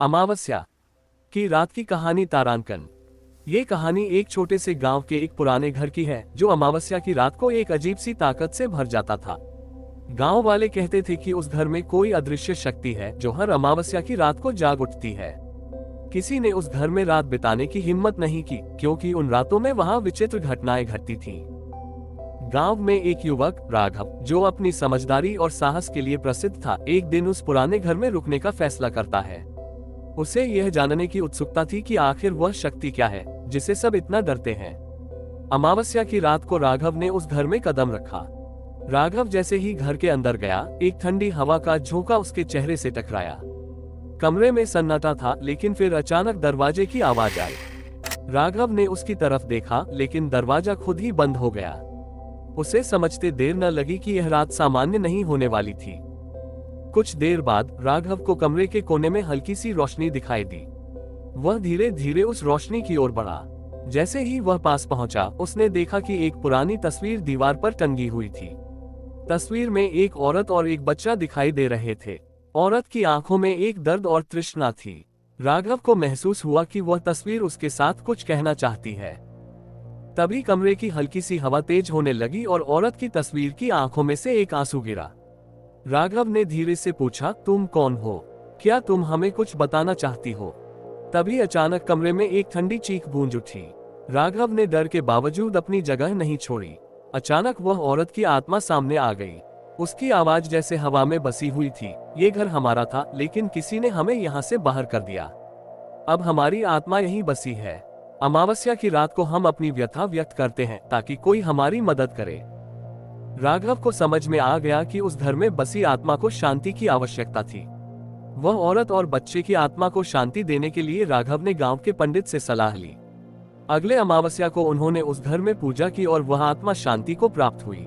अमावस्या की रात की कहानी तारांकन। ये कहानी एक छोटे से गांव के एक पुराने घर की है जो अमावस्या की रात को एक अजीब सी ताकत से भर जाता था। गांव वाले कहते थे कि उस घर में कोई अदृश्य शक्ति है जो हर अमावस्या की रात को जाग उठती है। किसी ने उस घर में रात बिताने की हिम्मत नहीं की क्योंकि उन रातों में वहां विचित्र घटनाएं घटती थीं। गांव में एक युवक राघव, जो अपनी समझदारी और साहस के लिए प्रसिद्ध था, एक दिन उस पुराने घर में रुकने का फैसला करता है। उसे यह जानने की उत्सुकता थी कि आखिर वह शक्ति क्या है जिसे सब इतना डरते हैं। अमावस्या की रात को राघव ने उस घर में कदम रखा। राघव जैसे ही घर के अंदर गया, एक ठंडी हवा का झोंका उसके चेहरे से टकराया। कमरे में सन्नाटा था, लेकिन फिर अचानक दरवाजे की आवाज आई। राघव ने उसकी तरफ देखा, लेकिन दरवाजा खुद ही बंद हो गया। उसे समझते देर न लगी कि यह रात सामान्य नहीं होने वाली थी। कुछ देर बाद राघव को कमरे के कोने में हल्की सी रोशनी दिखाई दी। वह धीरे धीरे उस रोशनी की ओर बढ़ा। जैसे ही वह पास पहुंचा, उसने देखा कि एक पुरानी तस्वीर दीवार पर टंगी हुई थी। तस्वीर में एक औरत और एक बच्चा दिखाई दे रहे थे। औरत की आंखों में एक दर्द और तृष्णा थी। राघव को महसूस हुआ कि वह तस्वीर उसके साथ कुछ कहना चाहती है। तभी कमरे की हल्की सी हवा तेज होने लगी और औरत की तस्वीर की आंखों में से एक आंसू गिरा। राघव ने धीरे से पूछा, तुम कौन हो? क्या तुम हमें कुछ बताना चाहती हो? तभी अचानक कमरे में एक ठंडी चीख गूंज उठी। राघव ने डर के बावजूद अपनी जगह नहीं छोड़ी। अचानक वह औरत की आत्मा सामने आ गई। उसकी आवाज जैसे हवा में बसी हुई थी। ये घर हमारा था, लेकिन किसी ने हमें यहाँ से बाहर कर दिया। अब हमारी आत्मा यहीं बसी है। अमावस्या की रात को हम अपनी व्यथा व्यक्त करते हैं ताकि कोई हमारी मदद करे। राघव को समझ में आ गया कि उस घर में बसी आत्मा को शांति की आवश्यकता थी। वह औरत और बच्चे की आत्मा को शांति देने के लिए राघव ने गांव के पंडित से सलाह ली। अगले अमावस्या को उन्होंने उस घर में पूजा की और वह आत्मा शांति को प्राप्त हुई।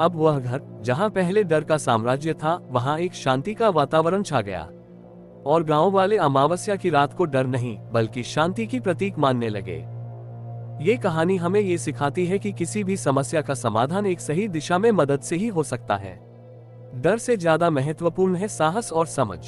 अब वह घर, जहां पहले डर का साम्राज्य था, वहां एक शांति का वातावरण छा गया और गांव वाले अमावस्या की रात को डर नहीं बल्कि शांति की प्रतीक मानने लगे। ये कहानी हमें ये सिखाती है कि किसी भी समस्या का समाधान एक सही दिशा में मदद से ही हो सकता है। डर से ज्यादा महत्वपूर्ण है साहस और समझ।